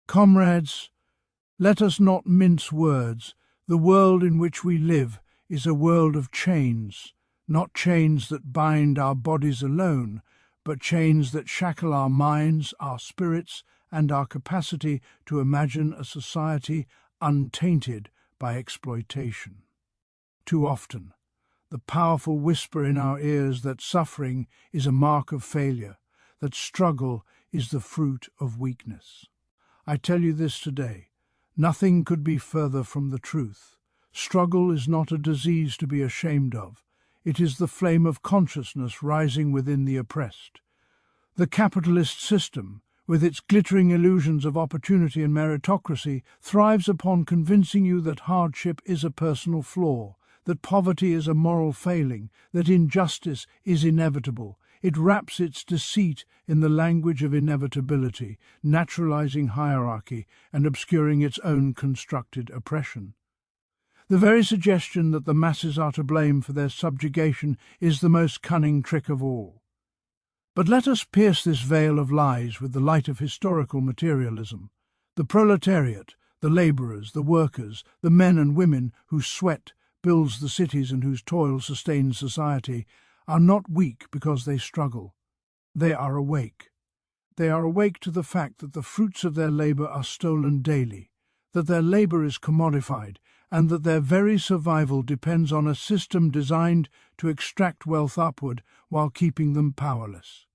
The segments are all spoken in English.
Comrades, let us not mince words. The world in which we live is a world of chains, not chains that bind our bodies alone, but chains that shackle our minds, our spirits, and our capacity to imagine a society untainted by exploitation. Too often, the powerful whisper in our ears that suffering is a mark of failure, that struggle is the fruit of weakness. I tell you this today, nothing could be further from the truth. Struggle is not a disease to be ashamed of. It is the flame of consciousness rising within the oppressed. The capitalist system, with its glittering illusions of opportunity and meritocracy, thrives upon convincing you that hardship is a personal flaw, that poverty is a moral failing, that injustice is inevitable. It wraps its deceit in the language of inevitability, naturalizing hierarchy and obscuring its own constructed oppression. The very suggestion that the masses are to blame for their subjugation is the most cunning trick of all. But let us pierce this veil of lies with the light of historical materialism. The proletariat, the labourers, the workers, the men and women whose sweat builds the cities and whose toil sustains society, are not weak because they struggle. They are awake. They are awake to the fact that the fruits of their labour are stolen daily, that their labour is commodified, and that their very survival depends on a system designed to extract wealth upward while keeping them powerless.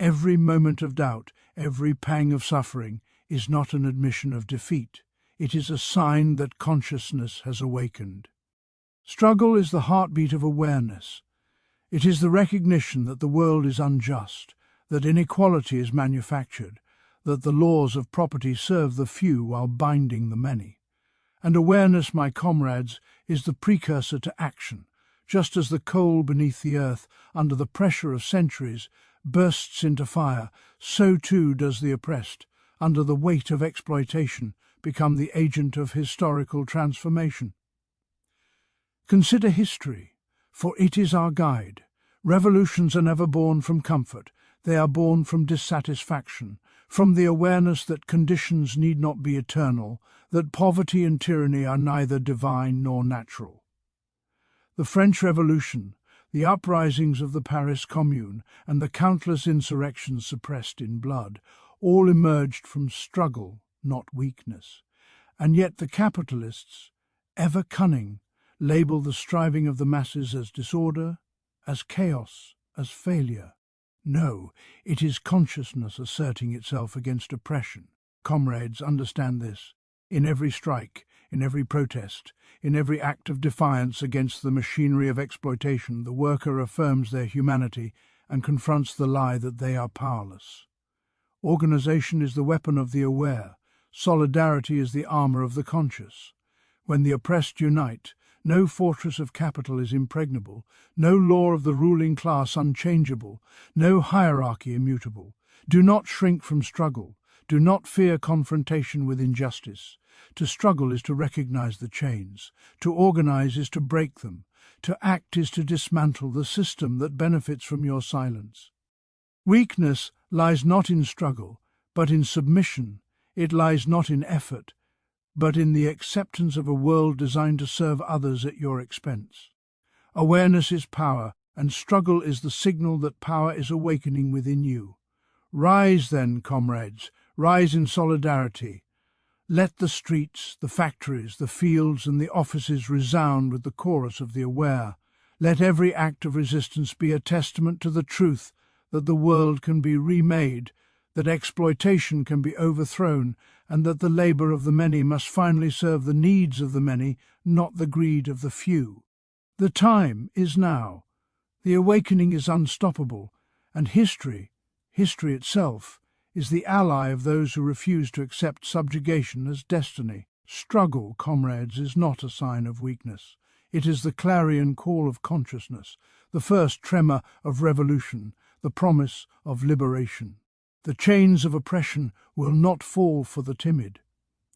Every moment of doubt, every pang of suffering, is not an admission of defeat. It is a sign that consciousness has awakened. Struggle is the heartbeat of awareness. It is the recognition that the world is unjust, that inequality is manufactured, that the laws of property serve the few while binding the many. And awareness, my comrades, is the precursor to action. Just as the coal beneath the earth, under the pressure of centuries, bursts into fire, so too does the oppressed, under the weight of exploitation, become the agent of historical transformation. Consider history, for it is our guide. Revolutions are never born from comfort. They are born from dissatisfaction, from the awareness that conditions need not be eternal, that poverty and tyranny are neither divine nor natural. The French Revolution, the uprisings of the Paris Commune, and the countless insurrections suppressed in blood, all emerged from struggle, not weakness. And yet the capitalists, ever cunning, label the striving of the masses as disorder, as chaos, as failure. No, it is consciousness asserting itself against oppression. Comrades, understand this. In every strike, in every protest, in every act of defiance against the machinery of exploitation, the worker affirms their humanity and confronts the lie that they are powerless. Organization is the weapon of the aware. Solidarity is the armor of the conscious. When the oppressed unite, no fortress of capital is impregnable, no law of the ruling class unchangeable, no hierarchy immutable. Do not shrink from struggle. Do not fear confrontation with injustice. To struggle is to recognize the chains. To organize is to break them. To act is to dismantle the system that benefits from your silence. Weakness lies not in struggle, but in submission. It lies not in effort, but in the acceptance of a world designed to serve others at your expense. Awareness is power, and struggle is the signal that power is awakening within you. Rise then, comrades, rise in solidarity. Let the streets, the factories, the fields, and the offices resound with the chorus of the aware. Let every act of resistance be a testament to the truth that the world can be remade, that exploitation can be overthrown, and that the labour of the many must finally serve the needs of the many, not the greed of the few. The time is now. The awakening is unstoppable, and history itself, is the ally of those who refuse to accept subjugation as destiny. Struggle, comrades, is not a sign of weakness. It is the clarion call of consciousness, the first tremor of revolution, the promise of liberation. The chains of oppression will not fall for the timid.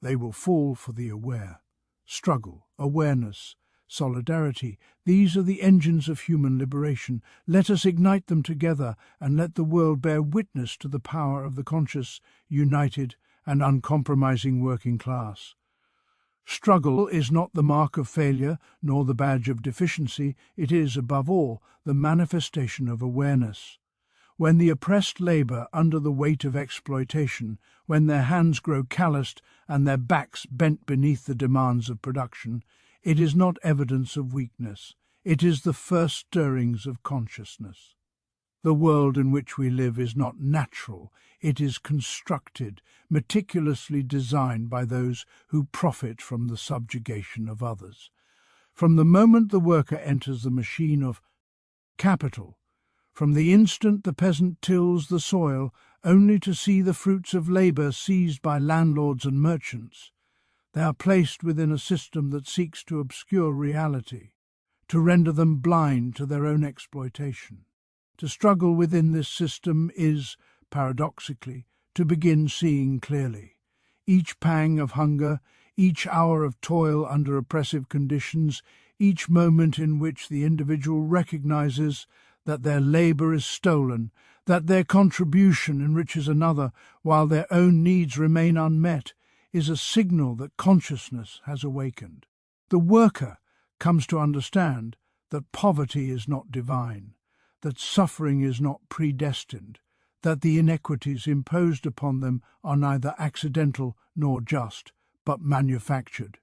They will fall for the aware. Struggle, awareness, solidarity, these are the engines of human liberation. Let us ignite them together and let the world bear witness to the power of the conscious, united and uncompromising working class. Struggle is not the mark of failure nor the badge of deficiency, it is, above all, the manifestation of awareness. When the oppressed labour under the weight of exploitation, when their hands grow calloused and their backs bent beneath the demands of production, it is not evidence of weakness, it is the first stirrings of consciousness. The world in which we live is not natural, it is constructed, meticulously designed by those who profit from the subjugation of others. From the moment the worker enters the machine of capital, from the instant the peasant tills the soil only to see the fruits of labour seized by landlords and merchants, they are placed within a system that seeks to obscure reality, to render them blind to their own exploitation. To struggle within this system is, paradoxically, to begin seeing clearly. Each pang of hunger, each hour of toil under oppressive conditions, each moment in which the individual recognizes that their labour is stolen, that their contribution enriches another while their own needs remain unmet, is a signal that consciousness has awakened. The worker comes to understand that poverty is not divine, that suffering is not predestined, that the inequities imposed upon them are neither accidental nor just, but manufactured.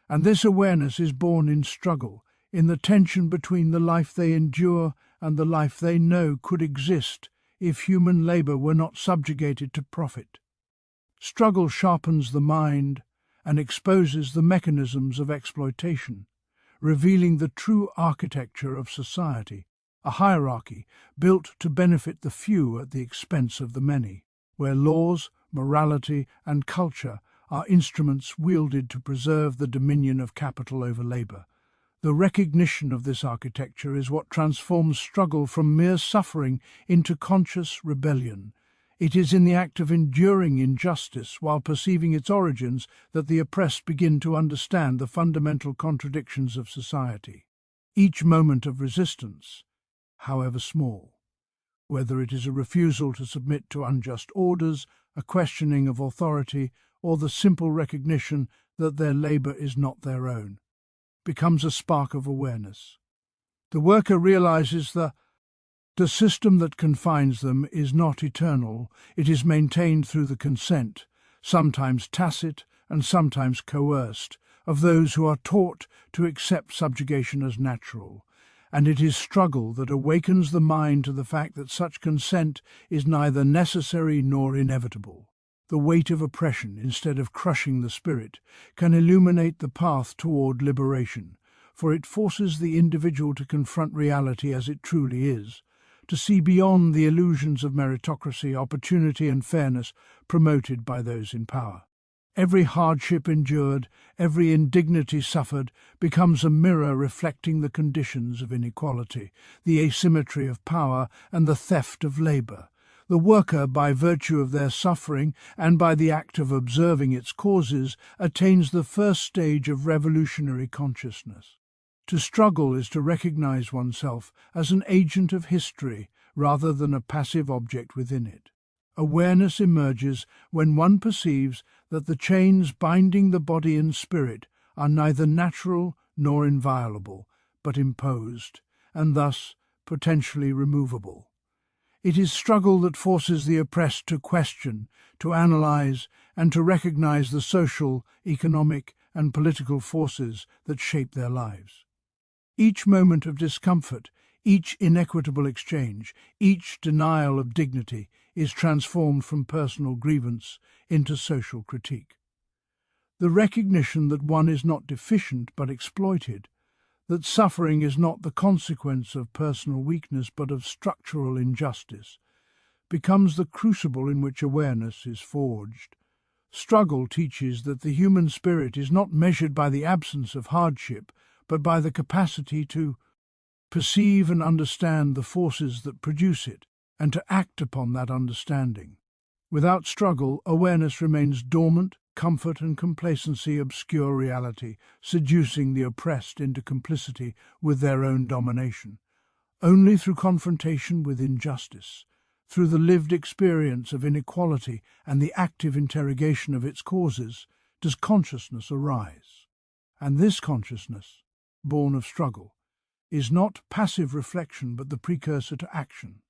And this awareness is born in struggle, in the tension between the life they endure and the life they know could exist if human labour were not subjugated to profit. Struggle sharpens the mind and exposes the mechanisms of exploitation, revealing the true architecture of society, a hierarchy built to benefit the few at the expense of the many, where laws, morality, and culture are instruments wielded to preserve the dominion of capital over labour. The recognition of this architecture is what transforms struggle from mere suffering into conscious rebellion. It is in the act of enduring injustice while perceiving its origins that the oppressed begin to understand the fundamental contradictions of society. Each moment of resistance, however small, whether it is a refusal to submit to unjust orders, a questioning of authority, or the simple recognition that their labour is not their own, becomes a spark of awareness. The worker realizes the system that confines them is not eternal, it is maintained through the consent, sometimes tacit and sometimes coerced, of those who are taught to accept subjugation as natural, and it is struggle that awakens the mind to the fact that such consent is neither necessary nor inevitable. The weight of oppression, instead of crushing the spirit, can illuminate the path toward liberation, for it forces the individual to confront reality as it truly is, to see beyond the illusions of meritocracy, opportunity and fairness promoted by those in power. Every hardship endured, every indignity suffered, becomes a mirror reflecting the conditions of inequality, the asymmetry of power and the theft of labour. The worker, by virtue of their suffering and by the act of observing its causes, attains the first stage of revolutionary consciousness. To struggle is to recognize oneself as an agent of history rather than a passive object within it. Awareness emerges when one perceives that the chains binding the body and spirit are neither natural nor inviolable, but imposed, and thus potentially removable. It is struggle that forces the oppressed to question, to analyze, and to recognize the social, economic, and political forces that shape their lives. Each moment of discomfort, each inequitable exchange, each denial of dignity is transformed from personal grievance into social critique. The recognition that one is not deficient but exploited, that suffering is not the consequence of personal weakness but of structural injustice, becomes the crucible in which awareness is forged. Struggle teaches that the human spirit is not measured by the absence of hardship, but by the capacity to perceive and understand the forces that produce it, and to act upon that understanding. Without struggle, awareness remains dormant, comfort and complacency obscure reality, seducing the oppressed into complicity with their own domination. Only through confrontation with injustice, Through the lived experience of inequality and the active interrogation of its causes, does consciousness arise. And this consciousness, born of struggle, is not passive reflection but the precursor to action,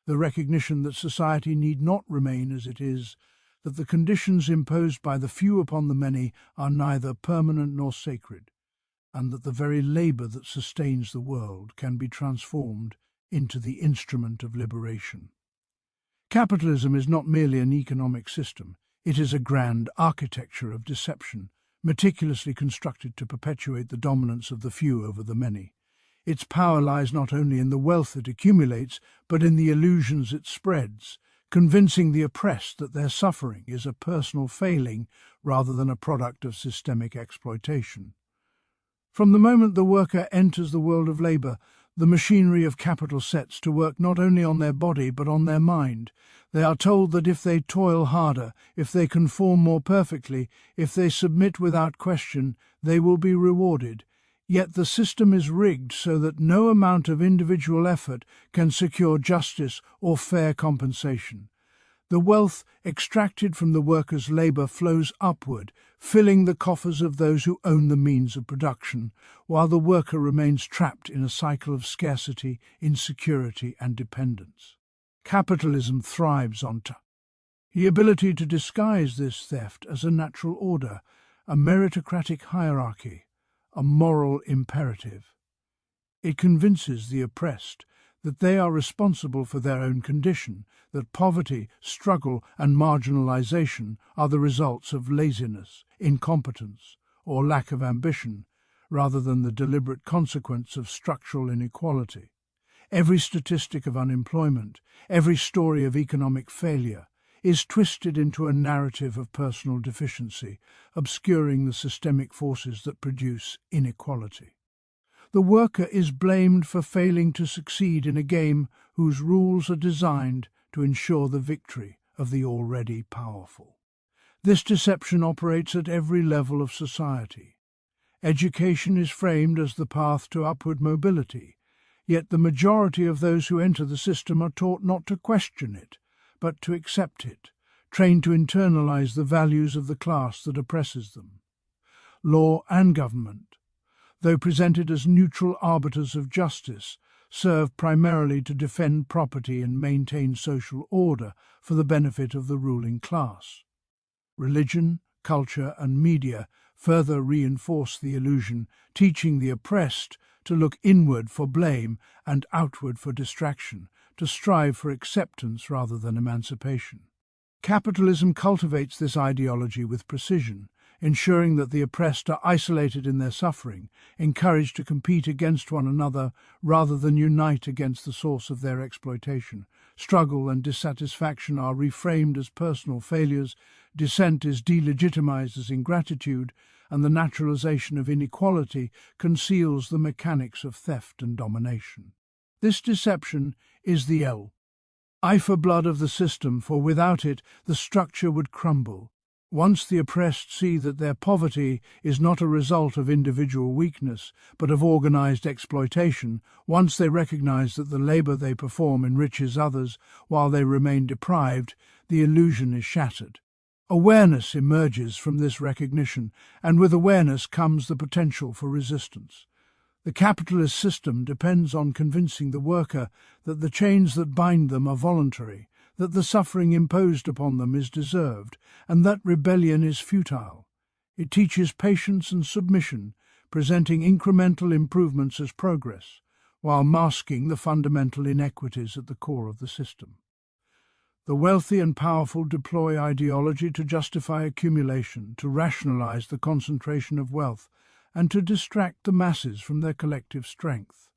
the recognition that society need not remain as it is, that the conditions imposed by the few upon the many are neither permanent nor sacred, and that the very labour that sustains the world can be transformed into the instrument of liberation. Capitalism is not merely an economic system, it is a grand architecture of deception, meticulously constructed to perpetuate the dominance of the few over the many. Its power lies not only in the wealth it accumulates, but in the illusions it spreads, convincing the oppressed that their suffering is a personal failing rather than a product of systemic exploitation. From the moment the worker enters the world of labour, the machinery of capital sets to work not only on their body but on their mind. They are told that if they toil harder, if they conform more perfectly, if they submit without question, they will be rewarded. Yet the system is rigged so that no amount of individual effort can secure justice or fair compensation. The wealth extracted from the workers' labour flows upward, filling the coffers of those who own the means of production, while the worker remains trapped in a cycle of scarcity, insecurity and dependence. Capitalism thrives on the ability to disguise this theft as a natural order, a meritocratic hierarchy, a moral imperative. It convinces the oppressed that they are responsible for their own condition, that poverty, struggle and marginalization are the results of laziness, incompetence, or lack of ambition, rather than the deliberate consequence of structural inequality. Every statistic of unemployment, every story of economic failure, is twisted into a narrative of personal deficiency, obscuring the systemic forces that produce inequality. The worker is blamed for failing to succeed in a game whose rules are designed to ensure the victory of the already powerful. This deception operates at every level of society. Education is framed as the path to upward mobility, yet the majority of those who enter the system are taught not to question it, but to accept it, trained to internalize the values of the class that oppresses them. Law and government, though presented as neutral arbiters of justice, serve primarily to defend property and maintain social order for the benefit of the ruling class. Religion, culture, and media further reinforce the illusion, teaching the oppressed to look inward for blame and outward for distraction, to strive for acceptance rather than emancipation. Capitalism cultivates this ideology with precision, ensuring that the oppressed are isolated in their suffering, encouraged to compete against one another rather than unite against the source of their exploitation. Struggle and dissatisfaction are reframed as personal failures, dissent is delegitimized as ingratitude, and the naturalization of inequality conceals the mechanics of theft and domination. This deception is the lifeblood of the system, for without it the structure would crumble. Once the oppressed see that their poverty is not a result of individual weakness, but of organized exploitation, once they recognize that the labor they perform enriches others while they remain deprived, the illusion is shattered. Awareness emerges from this recognition, and with awareness comes the potential for resistance. The capitalist system depends on convincing the worker that the chains that bind them are voluntary, that the suffering imposed upon them is deserved, and that rebellion is futile. It teaches patience and submission, presenting incremental improvements as progress, while masking the fundamental inequities at the core of the system. The wealthy and powerful deploy ideology to justify accumulation, to rationalize the concentration of wealth, and to distract the masses from their collective strength.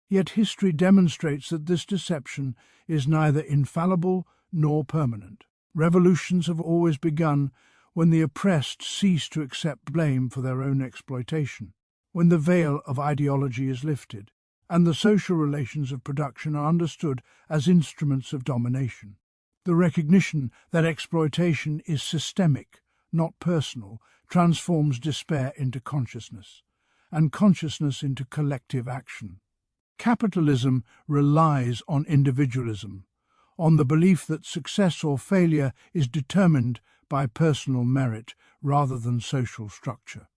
Yet history demonstrates that this deception is neither infallible nor permanent. Revolutions have always begun when the oppressed cease to accept blame for their own exploitation, when the veil of ideology is lifted, and the social relations of production are understood as instruments of domination. The recognition that exploitation is systemic, not personal, transforms despair into consciousness, and consciousness into collective action. Capitalism relies on individualism, on the belief that success or failure is determined by personal merit rather than social structure.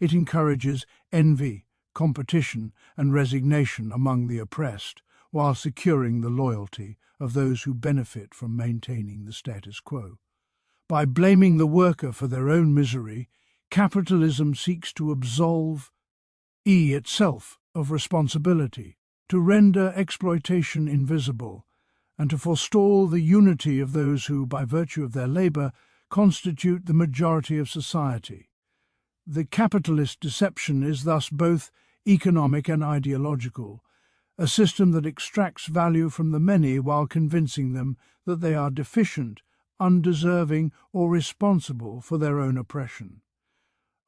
It encourages envy, competition, and resignation among the oppressed, while securing the loyalty of those who benefit from maintaining the status quo. By blaming the worker for their own misery, capitalism seeks to absolve itself of responsibility, to render exploitation invisible, and to forestall the unity of those who, by virtue of their labor, constitute the majority of society. The capitalist deception is thus both economic and ideological, a system that extracts value from the many while convincing them that they are deficient, undeserving, or responsible for their own oppression.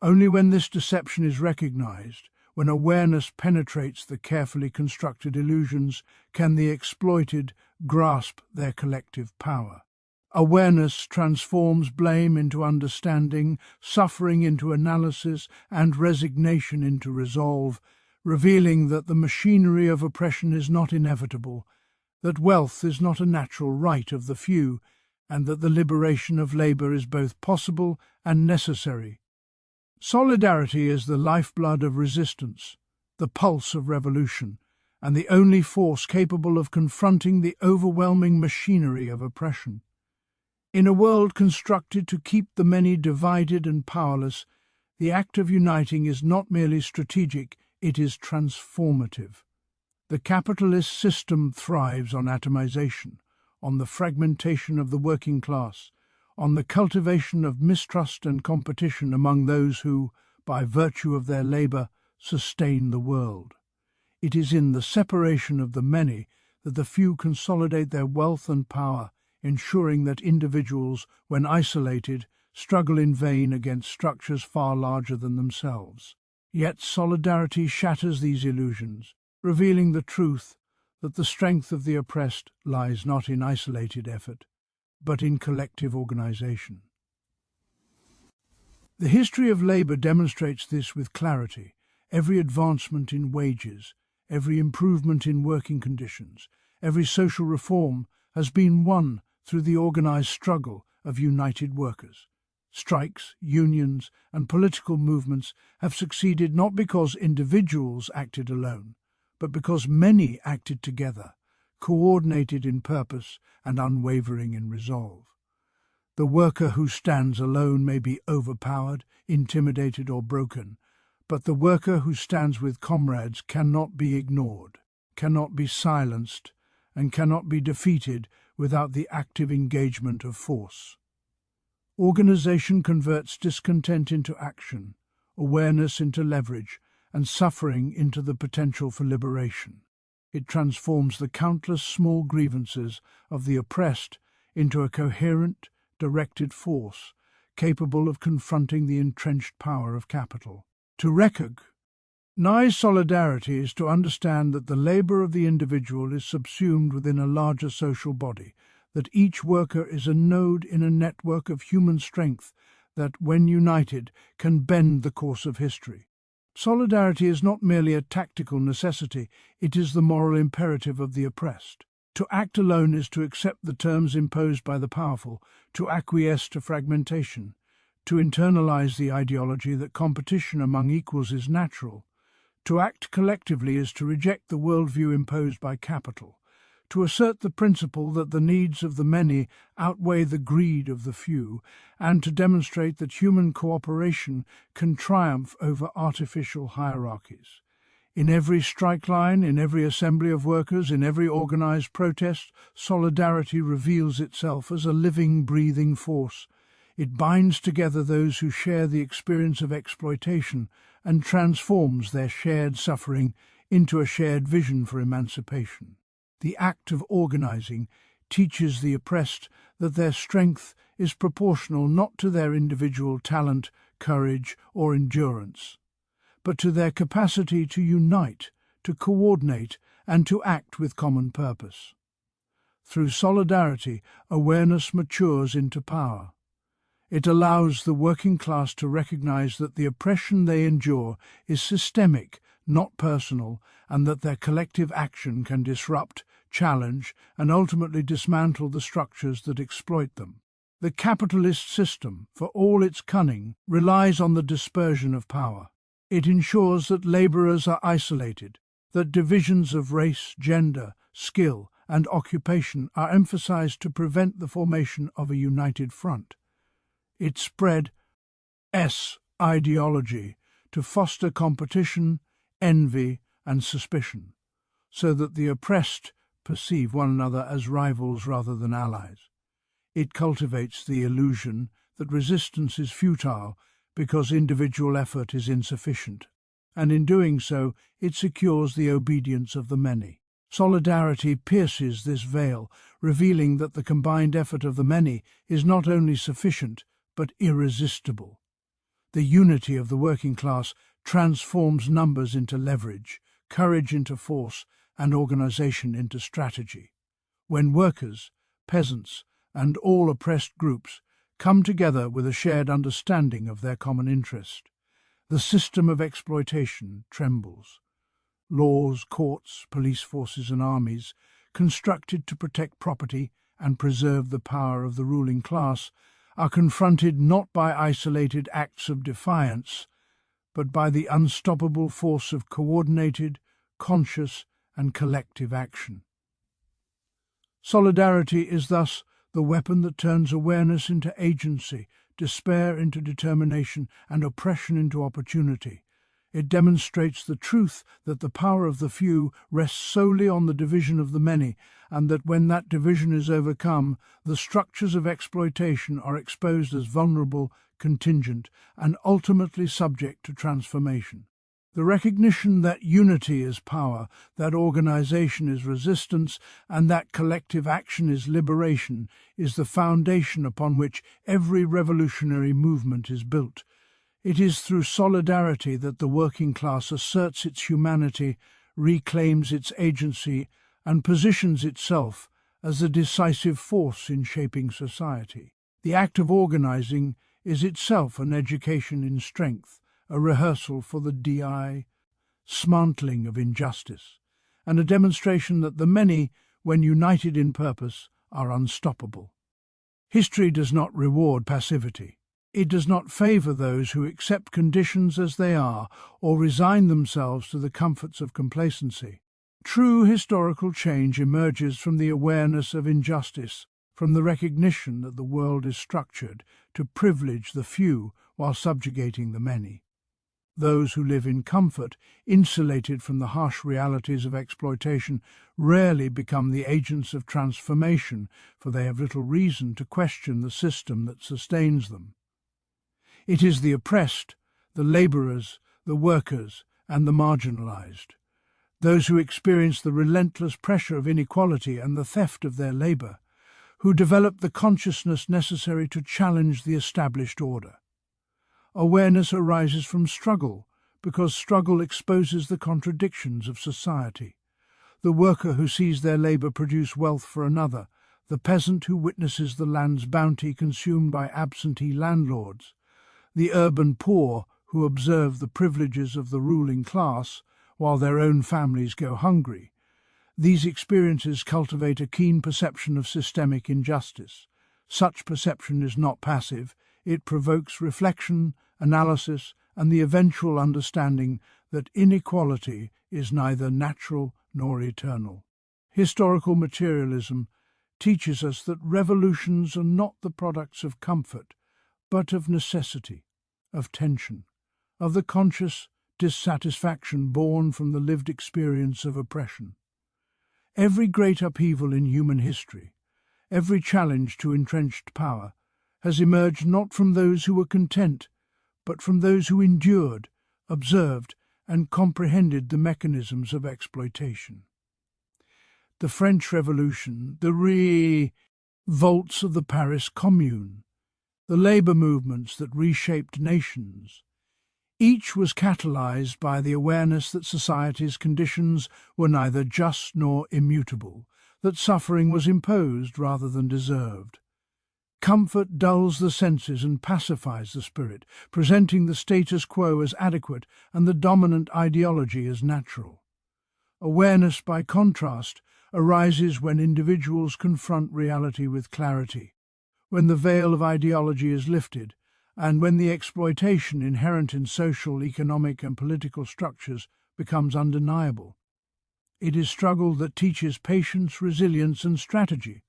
Only when this deception is recognized, when awareness penetrates the carefully constructed illusions, can the exploited grasp their collective power. Awareness transforms blame into understanding, suffering into analysis, and resignation into resolve, revealing that the machinery of oppression is not inevitable, that wealth is not a natural right of the few, and that the liberation of labor is both possible and necessary. Solidarity is the lifeblood of resistance, the pulse of revolution, and the only force capable of confronting the overwhelming machinery of oppression. In a world constructed to keep the many divided and powerless, the act of uniting is not merely strategic, it is transformative. The capitalist system thrives on atomization, on the fragmentation of the working class, on the cultivation of mistrust and competition among those who, by virtue of their labor, sustain the world. It is in the separation of the many that the few consolidate their wealth and power, ensuring that individuals, when isolated, struggle in vain against structures far larger than themselves. Yet solidarity shatters these illusions, revealing the truth that the strength of the oppressed lies not in isolated effort, but in collective organization. The history of labor demonstrates this with clarity. Every advancement in wages, every improvement in working conditions, every social reform has been won through the organized struggle of united workers. Strikes, unions, and political movements have succeeded not because individuals acted alone, but because many acted together, coordinated in purpose and unwavering in resolve. The worker who stands alone may be overpowered, intimidated, or broken, but the worker who stands with comrades cannot be ignored, cannot be silenced, and cannot be defeated without the active engagement of force. Organization converts discontent into action, awareness into leverage, and suffering into the potential for liberation. It transforms the countless small grievances of the oppressed into a coherent, directed force capable of confronting the entrenched power of capital. To recognize solidarity is to understand that the labor of the individual is subsumed within a larger social body, that each worker is a node in a network of human strength that, when united, can bend the course of history. Solidarity is not merely a tactical necessity, it is the moral imperative of the oppressed. To act alone is to accept the terms imposed by the powerful, to acquiesce to fragmentation, to internalize the ideology that competition among equals is natural. To act collectively is to reject the worldview imposed by capital, to assert the principle that the needs of the many outweigh the greed of the few, and to demonstrate that human cooperation can triumph over artificial hierarchies. In every strike line, in every assembly of workers, in every organized protest, solidarity reveals itself as a living, breathing force. It binds together those who share the experience of exploitation and transforms their shared suffering into a shared vision for emancipation. The act of organizing teaches the oppressed that their strength is proportional not to their individual talent, courage, or endurance, but to their capacity to unite, to coordinate, and to act with common purpose. Through solidarity, awareness matures into power. It allows the working class to recognize that the oppression they endure is systemic, not personal, and that their collective action can disrupt, challenge, and ultimately dismantle the structures that exploit them. The capitalist system, for all its cunning, relies on the dispersion of power. It ensures that labourers are isolated, that divisions of race, gender, skill, and occupation are emphasized to prevent the formation of a united front. It spread ideology to foster competition, envy, and suspicion, so that the oppressed perceive one another as rivals rather than allies. It cultivates the illusion that resistance is futile because individual effort is insufficient, and in doing so, it secures the obedience of the many. Solidarity pierces this veil, revealing that the combined effort of the many is not only sufficient, but irresistible. The unity of the working class transforms numbers into leverage, courage into force, and organization into strategy. When workers, peasants, and all oppressed groups come together with a shared understanding of their common interest, the system of exploitation trembles. Laws, courts, police forces, and armies, constructed to protect property and preserve the power of the ruling class, are confronted not by isolated acts of defiance, but by the unstoppable force of coordinated, conscious, and collective action. Solidarity is thus the weapon that turns awareness into agency, despair into determination, and oppression into opportunity. It demonstrates the truth that the power of the few rests solely on the division of the many, and that when that division is overcome, the structures of exploitation are exposed as vulnerable, contingent, and ultimately subject to transformation. The recognition that unity is power, that organization is resistance, and that collective action is liberation is the foundation upon which every revolutionary movement is built. It is through solidarity that the working class asserts its humanity, reclaims its agency, and positions itself as a decisive force in shaping society. The act of organizing is itself an education in strength, a rehearsal for the dismantling of injustice, and a demonstration that the many, when united in purpose, are unstoppable. History does not reward passivity. It does not favour those who accept conditions as they are or resign themselves to the comforts of complacency. True historical change emerges from the awareness of injustice, from the recognition that the world is structured to privilege the few while subjugating the many. Those who live in comfort, insulated from the harsh realities of exploitation, rarely become the agents of transformation, for they have little reason to question the system that sustains them. It is the oppressed, the labourers, the workers, and the marginalised, those who experience the relentless pressure of inequality and the theft of their labour, who develop the consciousness necessary to challenge the established order. Awareness arises from struggle, because struggle exposes the contradictions of society. The worker who sees their labour produce wealth for another, the peasant who witnesses the land's bounty consumed by absentee landlords, the urban poor who observe the privileges of the ruling class while their own families go hungry. These experiences cultivate a keen perception of systemic injustice. Such perception is not passive. It provokes reflection, analysis, and the eventual understanding that inequality is neither natural nor eternal. Historical materialism teaches us that revolutions are not the products of comfort, but of necessity, of tension, of the conscious dissatisfaction born from the lived experience of oppression. Every great upheaval in human history, every challenge to entrenched power, has emerged not from those who were content, but from those who endured, observed, and comprehended the mechanisms of exploitation. The French Revolution, the revolts of the Paris Commune, the labour movements that reshaped nations, each was catalysed by the awareness that society's conditions were neither just nor immutable, that suffering was imposed rather than deserved. Comfort dulls the senses and pacifies the spirit, presenting the status quo as adequate and the dominant ideology as natural. Awareness, by contrast, arises when individuals confront reality with clarity, when the veil of ideology is lifted, and when the exploitation inherent in social, economic, and political structures becomes undeniable. It is struggle that teaches patience, resilience, and strategy,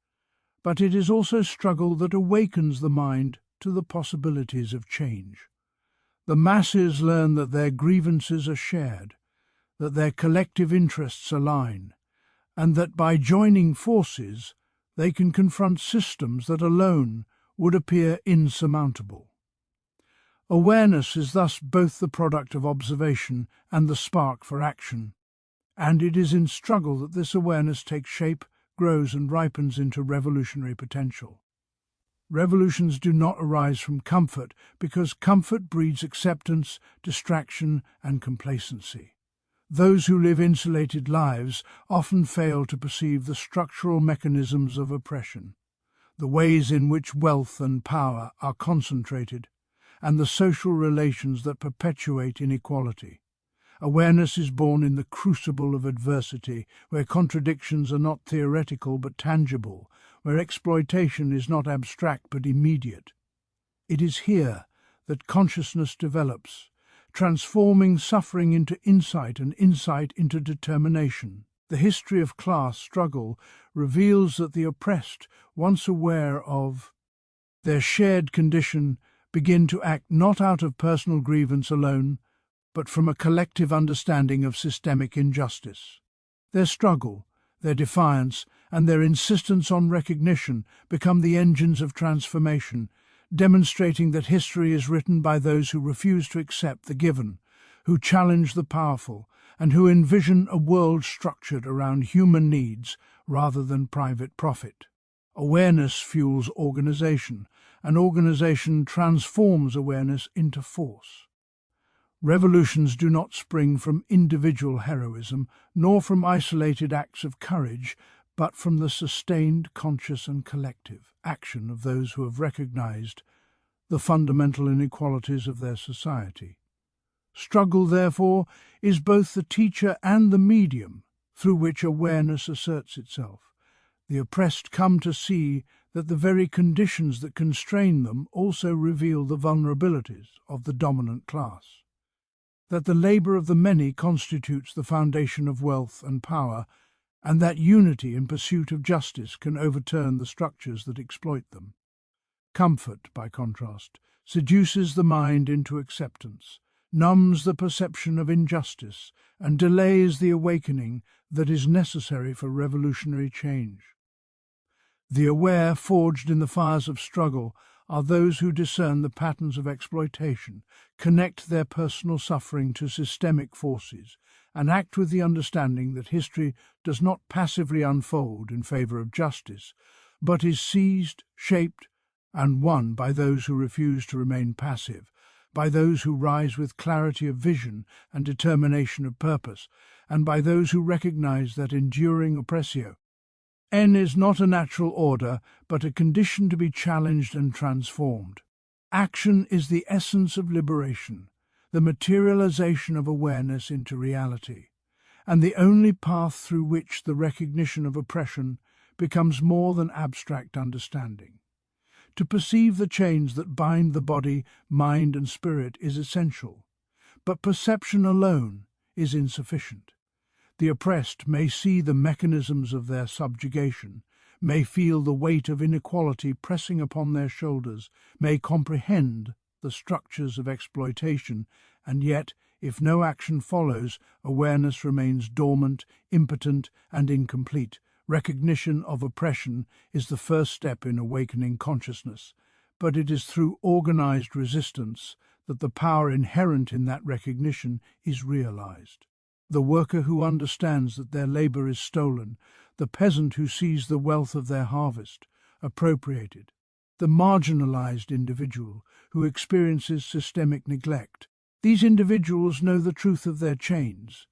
but it is also struggle that awakens the mind to the possibilities of change. The masses learn that their grievances are shared, that their collective interests align, and that by joining forces they can confront systems that alone would appear insurmountable. Awareness is thus both the product of observation and the spark for action, and it is in struggle that this awareness takes shape, grows, and ripens into revolutionary potential. Revolutions do not arise from comfort, because comfort breeds acceptance, distraction, and complacency. Those who live insulated lives often fail to perceive the structural mechanisms of oppression, the ways in which wealth and power are concentrated, and the social relations that perpetuate inequality. Awareness is born in the crucible of adversity, where contradictions are not theoretical but tangible, where exploitation is not abstract but immediate. It is here that consciousness develops, transforming suffering into insight and insight into determination. The history of class struggle reveals that the oppressed, once aware of their shared condition, begin to act not out of personal grievance alone, but from a collective understanding of systemic injustice. Their struggle, their defiance, and their insistence on recognition become the engines of transformation, demonstrating that history is written by those who refuse to accept the given, who challenge the powerful, and who envision a world structured around human needs rather than private profit. Awareness fuels organization, and organization transforms awareness into force. Revolutions do not spring from individual heroism, nor from isolated acts of courage, but from the sustained, conscious and collective action of those who have recognized the fundamental inequalities of their society. Struggle, therefore, is both the teacher and the medium through which awareness asserts itself. The oppressed come to see that the very conditions that constrain them also reveal the vulnerabilities of the dominant class, that the labor of the many constitutes the foundation of wealth and power, and that unity in pursuit of justice can overturn the structures that exploit them. Comfort, by contrast, seduces the mind into acceptance, numbs the perception of injustice, and delays the awakening that is necessary for revolutionary change. The aware, forged in the fires of struggle, are those who discern the patterns of exploitation, connect their personal suffering to systemic forces, and act with the understanding that history does not passively unfold in favor of justice, but is seized, shaped, and won by those who refuse to remain passive, by those who rise with clarity of vision and determination of purpose, and by those who recognize that enduring oppressio N is not a natural order, but a condition to be challenged and transformed. Action is the essence of liberation, the materialization of awareness into reality, and the only path through which the recognition of oppression becomes more than abstract understanding. To perceive the chains that bind the body, mind, and spirit is essential, but perception alone is insufficient. The oppressed may see the mechanisms of their subjugation, may feel the weight of inequality pressing upon their shoulders, may comprehend the structures of exploitation, and yet, if no action follows, awareness remains dormant, impotent, and incomplete. Recognition of oppression is the first step in awakening consciousness, but it is through organized resistance that the power inherent in that recognition is realized. The worker who understands that their labor is stolen, the peasant who sees the wealth of their harvest appropriated, the marginalized individual who experiences systemic neglect. These individuals know the truth of their chains,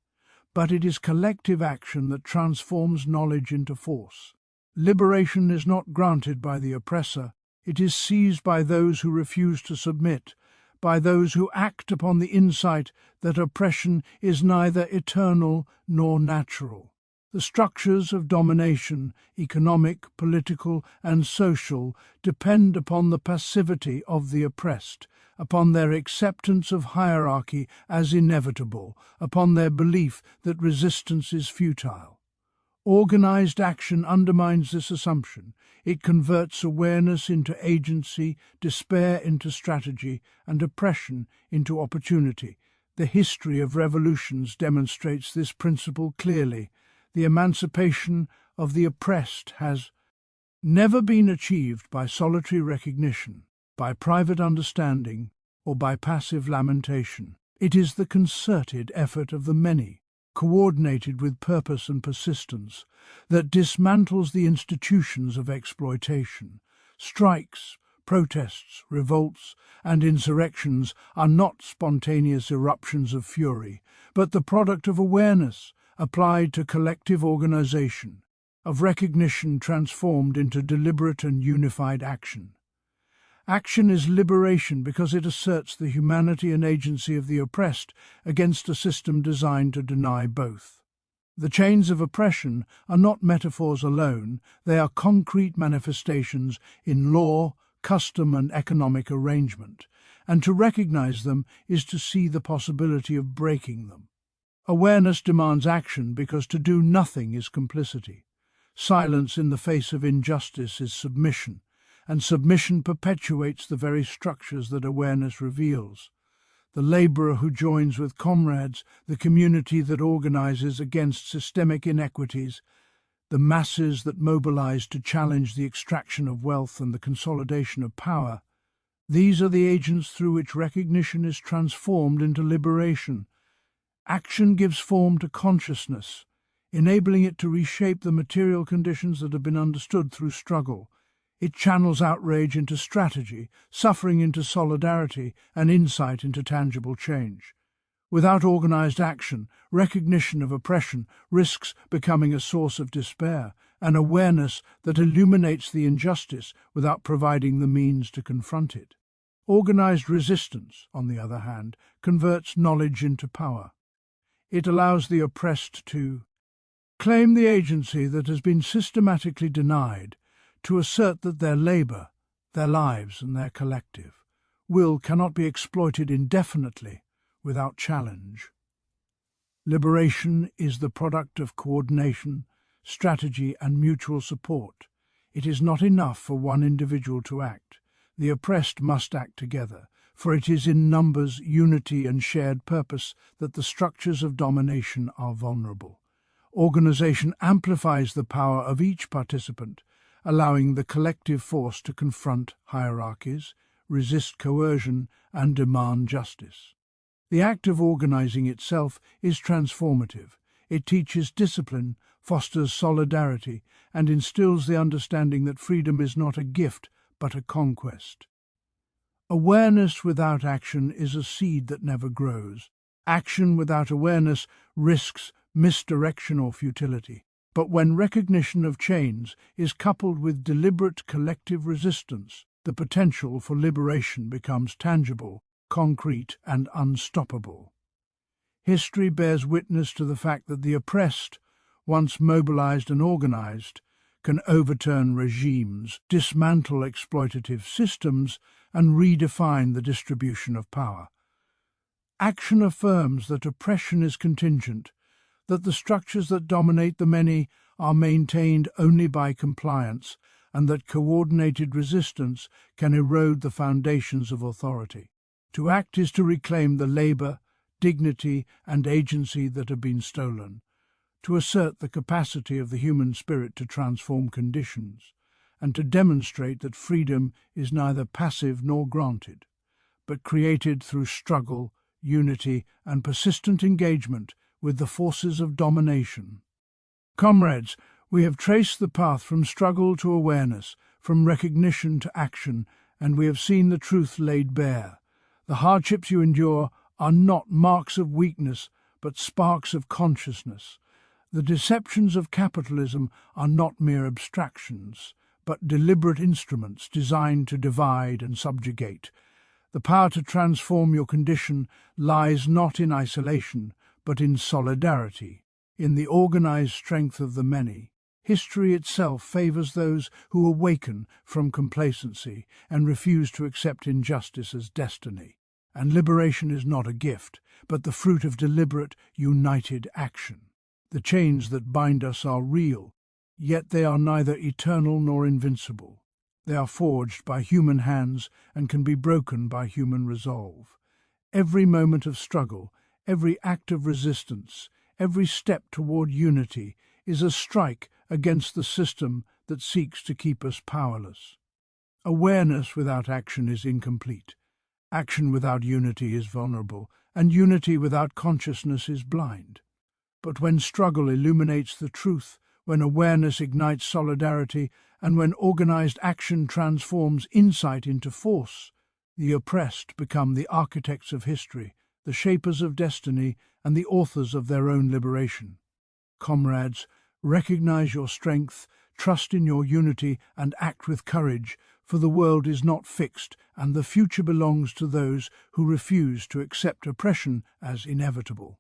but it is collective action that transforms knowledge into force. Liberation is not granted by the oppressor, it is seized by those who refuse to submit, by those who act upon the insight that oppression is neither eternal nor natural. The structures of domination, economic, political, and social, depend upon the passivity of the oppressed, upon their acceptance of hierarchy as inevitable, upon their belief that resistance is futile. Organized action undermines this assumption. It converts awareness into agency, despair into strategy, and oppression into opportunity. The history of revolutions demonstrates this principle clearly. The emancipation of the oppressed has never been achieved by solitary recognition, by private understanding, or by passive lamentation. It is the concerted effort of the many, coordinated with purpose and persistence, that dismantles the institutions of exploitation. Strikes, protests, revolts, and insurrections are not spontaneous eruptions of fury, but the product of awareness applied to collective organization, of recognition transformed into deliberate and unified action. Action is liberation because it asserts the humanity and agency of the oppressed against a system designed to deny both. The chains of oppression are not metaphors alone, they are concrete manifestations in law, custom, and economic arrangement, and to recognize them is to see the possibility of breaking them. Awareness demands action because to do nothing is complicity. Silence in the face of injustice is submission, and submission perpetuates the very structures that awareness reveals. The laborer who joins with comrades, the community that organizes against systemic inequities, the masses that mobilize to challenge the extraction of wealth and the consolidation of power, these are the agents through which recognition is transformed into liberation. Action gives form to consciousness, enabling it to reshape the material conditions that have been understood through struggle. It channels outrage into strategy, suffering into solidarity, and insight into tangible change. Without organized action, recognition of oppression risks becoming a source of despair, an awareness that illuminates the injustice without providing the means to confront it. Organized resistance, on the other hand, converts knowledge into power. It allows the oppressed to claim the agency that has been systematically denied, to assert that their labor, their lives, and their collective will cannot be exploited indefinitely without challenge. Liberation is the product of coordination, strategy, and mutual support. It is not enough for one individual to act. The oppressed must act together, for it is in numbers, unity, and shared purpose that the structures of domination are vulnerable. Organization amplifies the power of each participant, allowing the collective force to confront hierarchies, resist coercion, and demand justice. The act of organizing itself is transformative. It teaches discipline, fosters solidarity, and instills the understanding that freedom is not a gift but a conquest. Awareness without action is a seed that never grows. Action without awareness risks misdirection or futility. But when recognition of chains is coupled with deliberate collective resistance, the potential for liberation becomes tangible, concrete, and unstoppable. History bears witness to the fact that the oppressed, once mobilized and organized, can overturn regimes, dismantle exploitative systems, and redefine the distribution of power. Action affirms that oppression is contingent, that the structures that dominate the many are maintained only by compliance, and that coordinated resistance can erode the foundations of authority. To act is to reclaim the labor, dignity, and agency that have been stolen, to assert the capacity of the human spirit to transform conditions, and to demonstrate that freedom is neither passive nor granted, but created through struggle, unity, and persistent engagement with the forces of domination. Comrades, we have traced the path from struggle to awareness, from recognition to action, and we have seen the truth laid bare. The hardships you endure are not marks of weakness, but sparks of consciousness. The deceptions of capitalism are not mere abstractions, but deliberate instruments designed to divide and subjugate. The power to transform your condition lies not in isolation, but in solidarity, in the organized strength of the many. History itself favors those who awaken from complacency and refuse to accept injustice as destiny. And liberation is not a gift, but the fruit of deliberate, united action. The chains that bind us are real, yet they are neither eternal nor invincible. They are forged by human hands and can be broken by human resolve. Every moment of struggle, every act of resistance, every step toward unity is a strike against the system that seeks to keep us powerless. Awareness without action is incomplete. Action without unity is vulnerable, and unity without consciousness is blind. But when struggle illuminates the truth, when awareness ignites solidarity, and when organized action transforms insight into force, the oppressed become the architects of history, the shapers of destiny, and the authors of their own liberation. Comrades, recognize your strength, trust in your unity, and act with courage, for the world is not fixed, and the future belongs to those who refuse to accept oppression as inevitable.